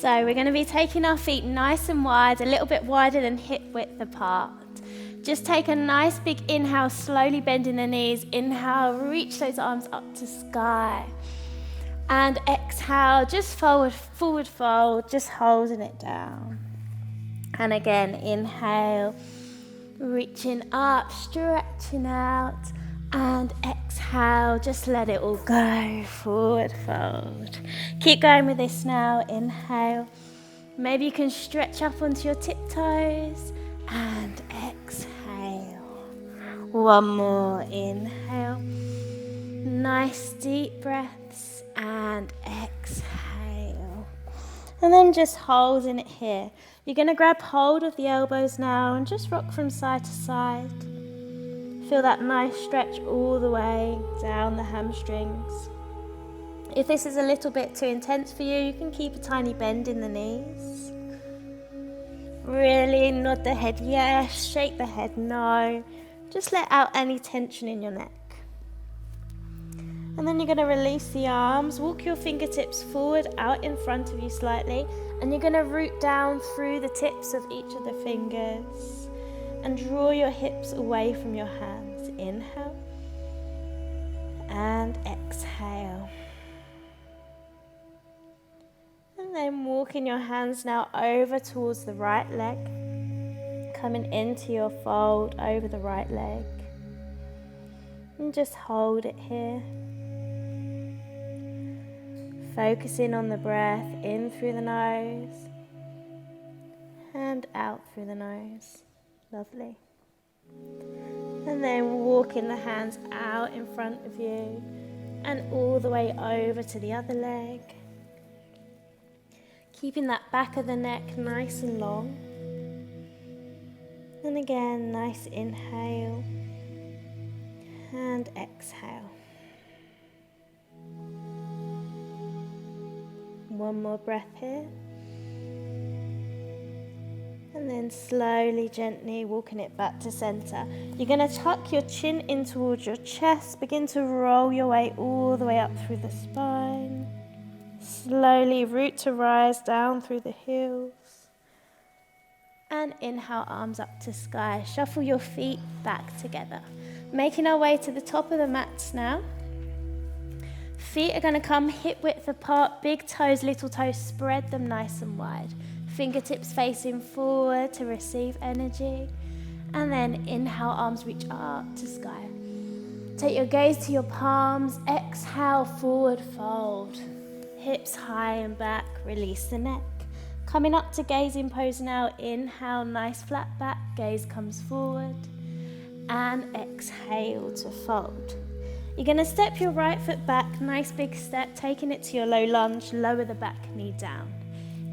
So we're going to be taking our feet nice and wide, a little bit wider than hip width apart. Just take a nice big inhale, slowly bending the knees. Inhale, reach those arms up to sky. And exhale, just forward fold, just holding it down. And again, inhale, reaching up, stretching out. And exhale, just let it all go, forward fold. Keep going with this now, inhale. Maybe you can stretch up onto your tiptoes. And exhale. One more, inhale. Nice deep breaths. And exhale. And then just holding it here. You're going to grab hold of the elbows now and just rock from side to side. Feel that nice stretch all the way down the hamstrings. If this is a little bit too intense for you, you can keep a tiny bend in the knees. Really nod the head yes, shake the head no. Just let out any tension in your neck. And then you're going to release the arms, walk your fingertips forward out in front of you slightly, and you're going to root down through the tips of each of the fingers. And draw your hips away from your hands. Inhale and exhale. And then walking your hands now over towards the right leg. Coming into your fold over the right leg. And just hold it here. Focusing on the breath in through the nose and out through the nose. Lovely. And then walking the hands out in front of you and all the way over to the other leg. Keeping that back of the neck nice and long. And again, nice inhale and exhale. One more breath here. And then slowly, gently walking it back to center. You're going to tuck your chin in towards your chest. Begin to roll your way all the way up through the spine. Slowly root to rise down through the heels. And inhale, arms up to sky. Shuffle your feet back together. Making our way to the top of the mats now. Feet are going to come hip width apart. Big toes, little toes, spread them nice and wide. Fingertips facing forward to receive energy. And then inhale, arms reach up to sky. Take your gaze to your palms. Exhale, forward fold. Hips high and back, release the neck. Coming up to gazing pose now. Inhale, nice flat back, gaze comes forward. And exhale to fold. You're going to step your right foot back, nice big step, taking it to your low lunge, lower the back knee down.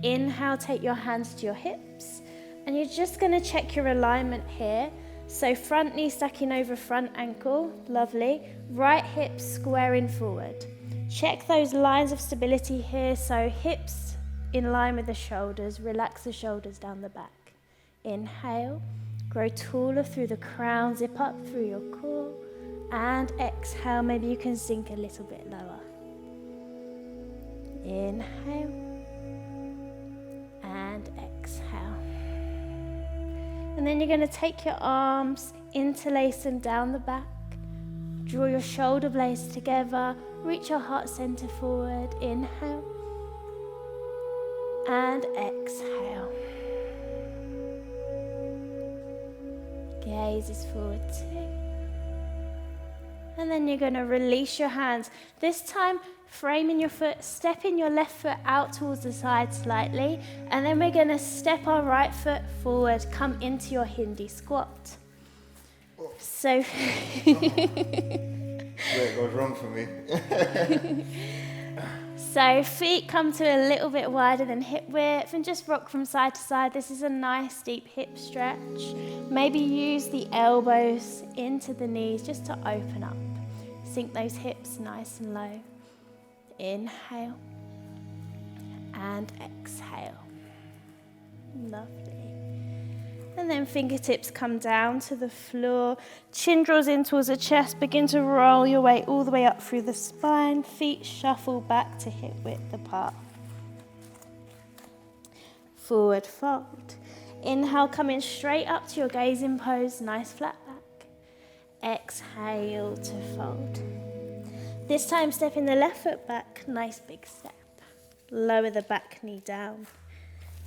Inhale, take your hands to your hips, and you're just going to check your alignment here. So front knee stacking over front ankle, lovely. Right hip squaring forward. Check those lines of stability here, so hips in line with the shoulders, relax the shoulders down the back. Inhale, grow taller through the crown, zip up through your core, and exhale, maybe you can sink a little bit lower. Inhale. And exhale. And then you're going to take your arms, interlace them down the back. Draw your shoulder blades together. Reach your heart center forward. Inhale. And exhale. Gaze is forward too. And then you're going to release your hands. This time, framing your foot, stepping your left foot out towards the side slightly, and then we're going to step our right foot forward, come into your Hindi squat. So, it goes wrong for me. So feet come to a little bit wider than hip width and just rock from side to side. This is a nice deep hip stretch. Maybe use the elbows into the knees just to open up. Sink those hips nice and low. Inhale and exhale. Lovely. And then fingertips come down to the floor. Chin draws in towards the chest. Begin to roll your way all the way up through the spine. Feet shuffle back to hip width apart. forward fold. Inhale, coming straight up to your gazing pose, nice flat back. Exhale to fold. This time, stepping the left foot back, nice big step. Lower the back knee down.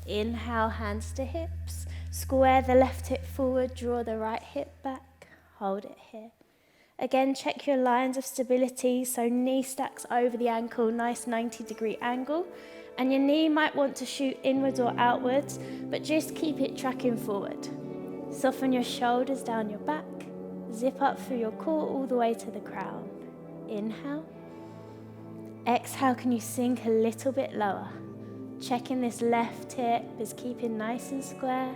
Inhale, hands to hips. Square the left hip forward, draw the right hip back. Hold it here. Again, check your lines of stability, so knee stacks over the ankle, nice 90-degree angle. And your knee might want to shoot inwards or outwards, but just keep it tracking forward. Soften your shoulders down your back. Zip up through your core all the way to the crown. Inhale. Exhale, can you sink a little bit lower? Checking this left hip is keeping nice and square.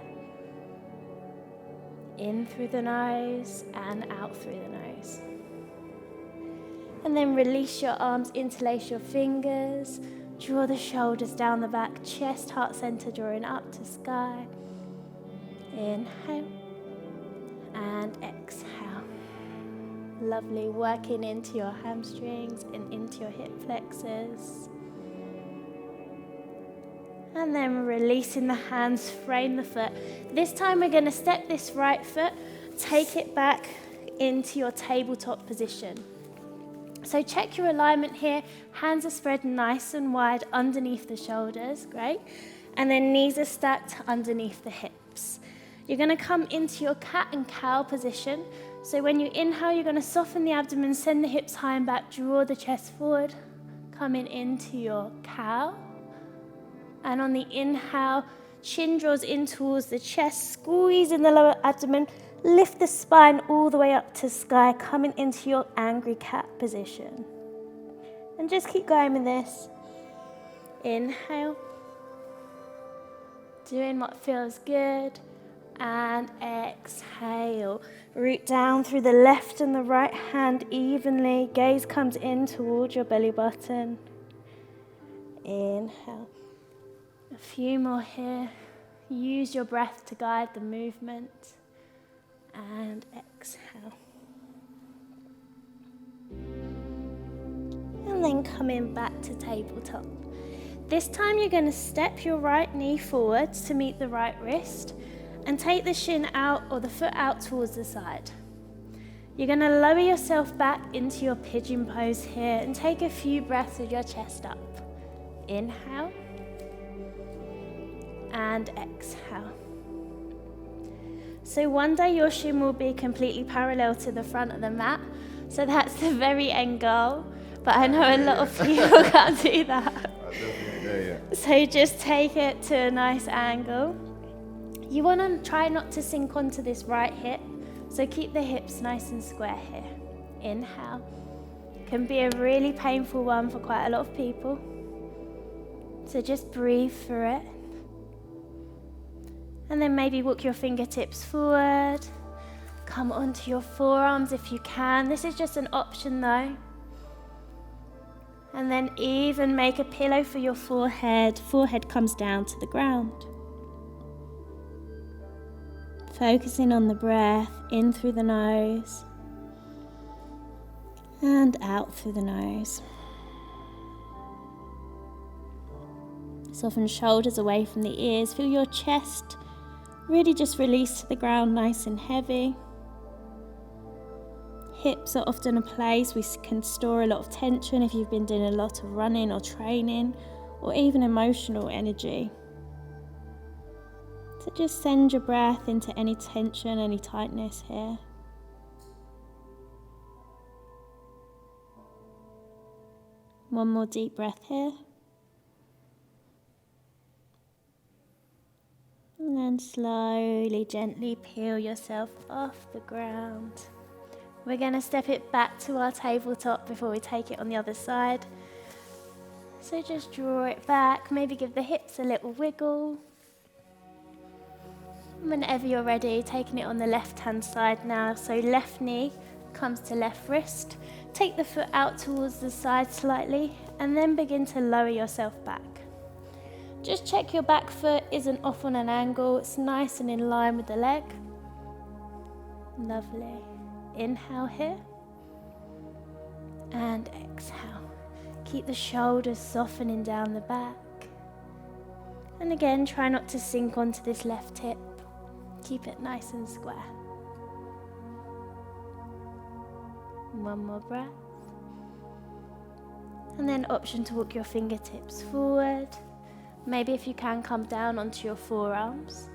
In through the nose and out through the nose. And then release your arms, interlace your fingers. Draw the shoulders down the back, chest, heart center drawing up to sky. Inhale and exhale. Lovely, working into your hamstrings and into your hip flexors. And then releasing the hands, frame the foot. This time we're going to step this right foot, take it back into your tabletop position. So check your alignment here. Hands are spread nice and wide underneath the shoulders, great. And then knees are stacked underneath the hips. You're going to come into your cat and cow position. So when you inhale, you're going to soften the abdomen, send the hips high and back, draw the chest forward, coming into your cow. And on the inhale, chin draws in towards the chest, squeeze in the lower abdomen, lift the spine all the way up to sky, coming into your angry cat position. And just keep going with this. Inhale. Doing what feels good. And exhale. Root down through the left and the right hand evenly. Gaze comes in towards your belly button. Inhale. A few more here. Use your breath to guide the movement. And exhale. And then coming back to tabletop. This time you're going to step your right knee forwards to meet the right wrist and take the shin out or the foot out towards the side. You're going to lower yourself back into your pigeon pose here and take a few breaths with your chest up. Inhale and exhale. So one day your shin will be completely parallel to the front of the mat. So that's the very end goal. But I know a lot of people can't do that. So just take it to a nice angle. You want to try not to sink onto this right hip. So keep the hips nice and square here. Inhale. Can be a really painful one for quite a lot of people. So just breathe through it. And then maybe walk your fingertips forward. Come onto your forearms if you can. This is just an option though. And then even make a pillow for your forehead. Forehead comes down to the ground. Focusing on the breath, in through the nose and out through the nose. Soften shoulders away from the ears. Feel your chest really just release to the ground nice and heavy. Hips are often a place we can store a lot of tension if you've been doing a lot of running or training or even emotional energy. So just send your breath into any tension, any tightness here. One more deep breath here. And then slowly, gently peel yourself off the ground. We're going to step it back to our tabletop before we take it on the other side. So just draw it back, maybe give the hips a little wiggle. Whenever you're ready, taking it on the left-hand side now. So left knee comes to left wrist. Take the foot out towards the side slightly and then begin to lower yourself back. Just check your back foot isn't off on an angle. It's nice and in line with the leg. Lovely. Inhale here. And exhale. Keep the shoulders softening down the back. And again, try not to sink onto this left hip. Keep it nice and square. One more breath. And then option to walk your fingertips forward. Maybe if you can, come down onto your forearms.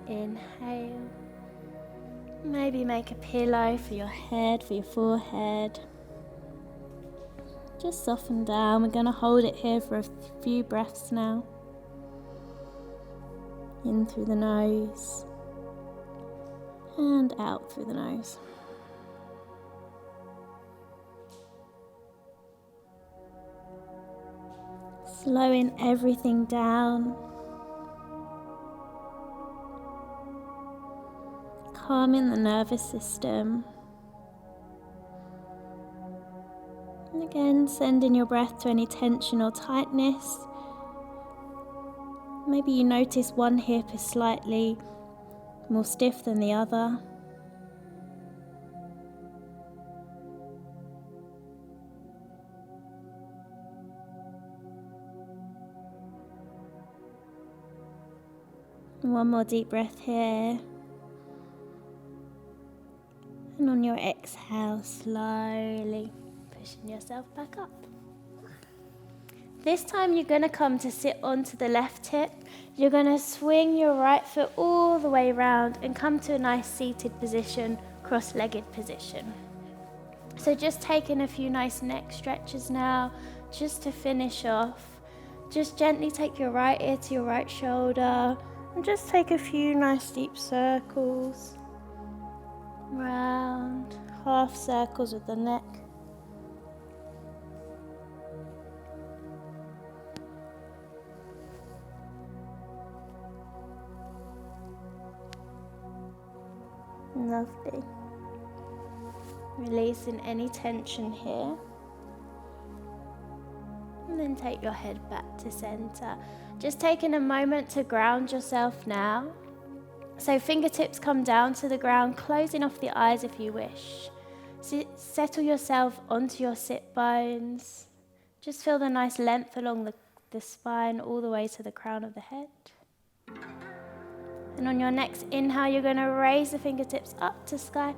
Inhale. Maybe make a pillow for your head, for your forehead. Just soften down. We're going to hold it here for a few breaths now. In through the nose and out through the nose. Slowing everything down. Calming the nervous system. And again, sending your breath to any tension or tightness. Maybe you notice one hip is slightly more stiff than the other. And one more deep breath here. And on your exhale, slowly pushing yourself back up. This time you're going to come to sit onto the left hip. You're going to swing your right foot all the way around and come to a nice seated position, cross-legged position. So just taking a few nice neck stretches now, just to finish off. Just gently take your right ear to your right shoulder and just take a few nice deep circles. Round, half circles with the neck. Lovely. Releasing any tension here. And then take your head back to center. Just taking a moment to ground yourself now. So fingertips come down to the ground, closing off the eyes if you wish. Settle yourself onto your sit bones. Just feel the nice length along the spine all the way to the crown of the head. And on your next inhale, you're going to raise the fingertips up to sky.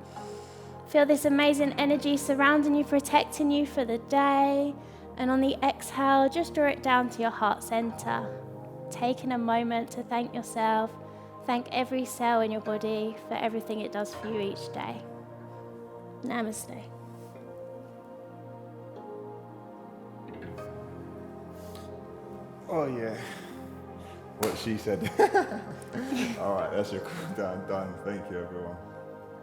Feel this amazing energy surrounding you, protecting you for the day. And on the exhale, just draw it down to your heart center. Taking a moment to thank yourself. Thank every cell in your body for everything it does for you each day. Namaste. Oh yeah, what she said. All right, that's your cool down done. Thank you, everyone.